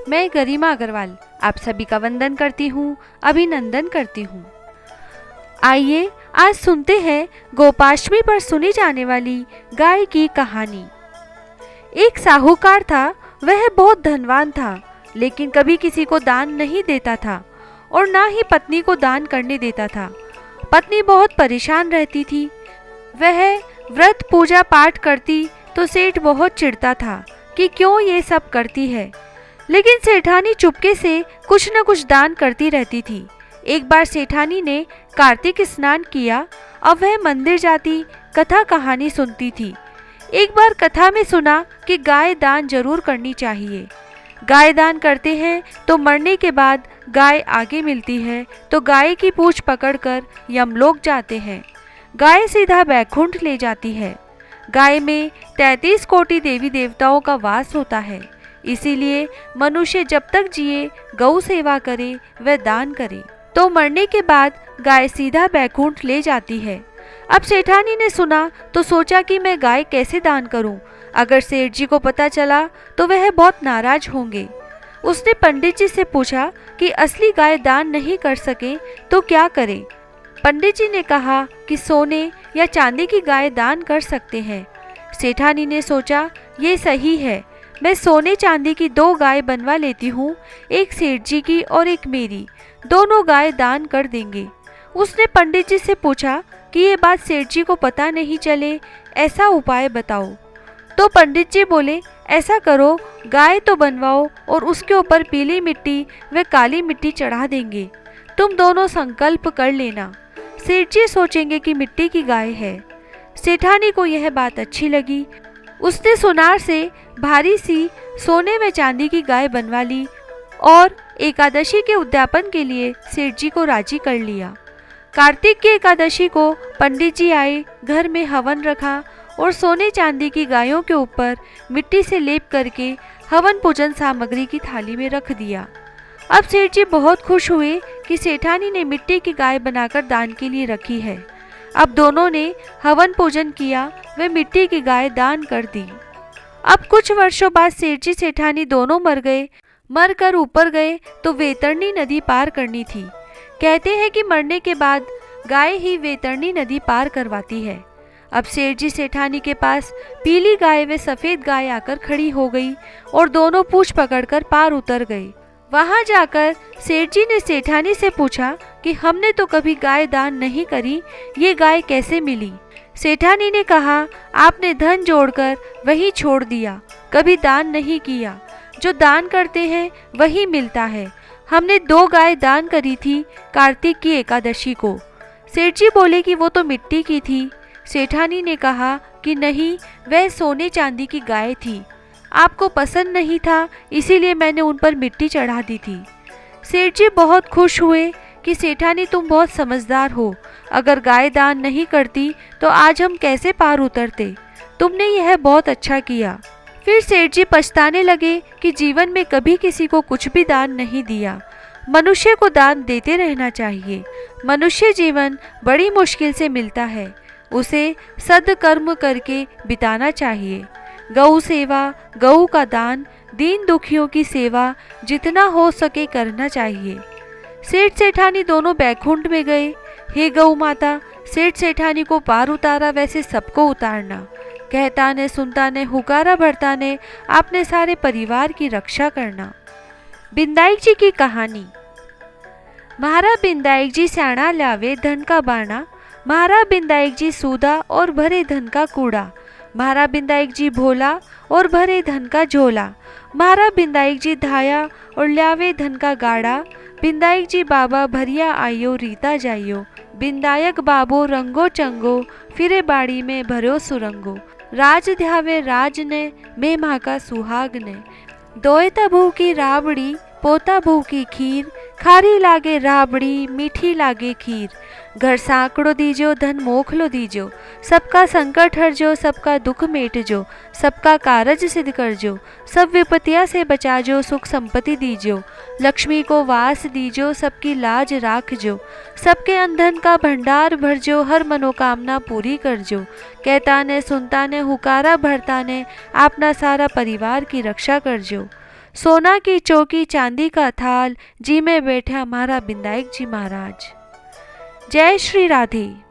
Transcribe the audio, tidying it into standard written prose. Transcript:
मैं गरिमा अग्रवाल आप सभी का वंदन करती हूँ, अभिनंदन करती हूँ। आइए आज सुनते हैं गोपाष्टमी पर सुनी जाने वाली गाय की कहानी। एक साहूकार था, वह बहुत धनवान था, लेकिन कभी किसी को दान नहीं देता था और ना ही पत्नी को दान करने देता था। पत्नी बहुत परेशान रहती थी। वह व्रत पूजा पाठ करती तो सेठ बहुत चिढ़ता था कि क्यों ये सब करती है, लेकिन सेठानी चुपके से कुछ न कुछ दान करती रहती थी। एक बार सेठानी ने कार्तिक स्नान किया। अब वह मंदिर जाती, कथा कहानी सुनती थी। एक बार कथा में सुना कि गाय दान जरूर करनी चाहिए। गाय दान करते हैं तो मरने के बाद गाय आगे मिलती है, तो गाय की पूंछ पकड़कर यमलोक जाते हैं। गाय सीधा बैकुंठ ले जाती है। गाय में 33 कोटि देवी देवताओं का वास होता है, इसीलिए मनुष्य जब तक जिए गौ सेवा करे, वह दान करे, तो मरने के बाद गाय सीधा बैकुंठ ले जाती है। अब सेठानी ने सुना तो सोचा कि मैं गाय कैसे दान करूं? अगर सेठ जी को पता चला तो वह बहुत नाराज होंगे। उसने पंडित जी से पूछा कि असली गाय दान नहीं कर सके तो क्या करें? पंडित जी ने कहा कि सोने या चांदी की गाय दान कर सकते हैं। सेठानी ने सोचा ये सही है, मैं सोने चांदी की 2 गाय बनवा लेती हूँ, एक सेठ जी की और एक मेरी, दोनों गाय दान कर देंगे। उसने पंडित जी से पूछा कि ये बात सेठ जी को पता नहीं चले, ऐसा उपाय बताओ। तो पंडित जी बोले ऐसा करो, गाय तो बनवाओ और उसके ऊपर पीली मिट्टी व काली मिट्टी चढ़ा देंगे। तुम दोनों संकल्प कर लेना। सेठ जी सोचेंगे कि मिट्टी की गाय है। सेठानी को यह बात अच्छी लगी। उसने सुनार से भारी सी सोने व चांदी की गाय बनवा ली और एकादशी के उद्यापन के लिए सेठ जी को राजी कर लिया। कार्तिक की एकादशी को पंडित जी आए, घर में हवन रखा और सोने चांदी की गायों के ऊपर मिट्टी से लेप करके हवन पूजन सामग्री की थाली में रख दिया। अब सेठ जी बहुत खुश हुए कि सेठानी ने मिट्टी की गाय बनाकर दान के लिए रखी है। अब दोनों ने हवन पूजन किया व मिट्टी की गाय दान कर दी। अब कुछ वर्षों बाद सेठ जी सेठानी दोनों मर गए। मर कर ऊपर गए तो वैतरणी नदी पार करनी थी। कहते हैं कि मरने के बाद गाय ही वैतरणी नदी पार करवाती है। अब सेठ जी सेठानी के पास पीली गाय व सफेद गाय आकर खड़ी हो गई और दोनों पूंछ पकड़कर पार उतर गए। वहां जाकर सेठ जी ने सेठानी से पूछा कि हमने तो कभी गाय दान नहीं करी, ये गाय कैसे मिली? सेठानी ने कहा आपने धन जोड़कर वही छोड़ दिया, कभी दान नहीं किया। जो दान करते हैं वही मिलता है। हमने 2 गाय दान करी थी कार्तिक की एकादशी को। सेठ जी बोले कि वो तो मिट्टी की थी। सेठानी ने कहा कि नहीं, वह सोने चांदी की गाय थी, आपको पसंद नहीं था इसीलिए मैंने उन पर मिट्टी चढ़ा दी थी। सेठ जी बहुत खुश हुए कि सेठानी तुम बहुत समझदार हो, अगर गाय दान नहीं करती तो आज हम कैसे पार उतरते, तुमने यह बहुत अच्छा किया। फिर सेठ जी पछताने लगे कि जीवन में कभी किसी को कुछ भी दान नहीं दिया। मनुष्य को दान देते रहना चाहिए। मनुष्य जीवन बड़ी मुश्किल से मिलता है, उसे सद्कर्म करके बिताना चाहिए। गौ सेवा, गऊ का दान, दीन दुखियों की सेवा जितना हो सके करना चाहिए। सेठ सेठानी दोनों बैकुंठ में गए। हे गौ माता, सेठ सेठानी को पार उतारा वैसे सबको उतारना। कहता ने सुनता ने हुकारा भरता ने आपने सारे परिवार की रक्षा करना। बिंदाई जी की कहानी। महारा बिंदाई जी स्याणा लावे धन का बाणा, महारा बिंदाई जी सूदा और भरे धन का कूड़ा। महारा बिंदाई जी भोला और भरे धन का झोला। महारा बिंदाई जी धाया और ल्यावे धन का गाड़ा। बिंदाई जी बाबा भरिया आयो रीता जाइयो, बिंदायक बाबो रंगो चंगो, फिरे बाड़ी में भरो सुरंगो। राज ध्यावे राज ने, मैं माँ का सुहाग ने। दोयता भू की राबड़ी, पोता भू की खीर, खारी लागे राबड़ी, मीठी लागे खीर। घर सांकड़ो दीजो, धन मोखलो दीजो, सबका संकट हरजो, सबका दुख मेटजो, सबका कारज सिद्ध करजो, सब विपत्तियां से बचाजो, सुख संपत्ति दीजो। लक्ष्मी को वास दीजो, सबकी लाज राखजो, सबके अंधन का भंडार भरजो, हर मनोकामना पूरी करजो। कहता ने सुनता ने हुकारा भरता ने, अपना सारा परिवार की रक्षा करजो। सोना की चौकी चांदी का थाल, जी में बैठे हमारा बिंदायक जी महाराज। जय श्री राधे।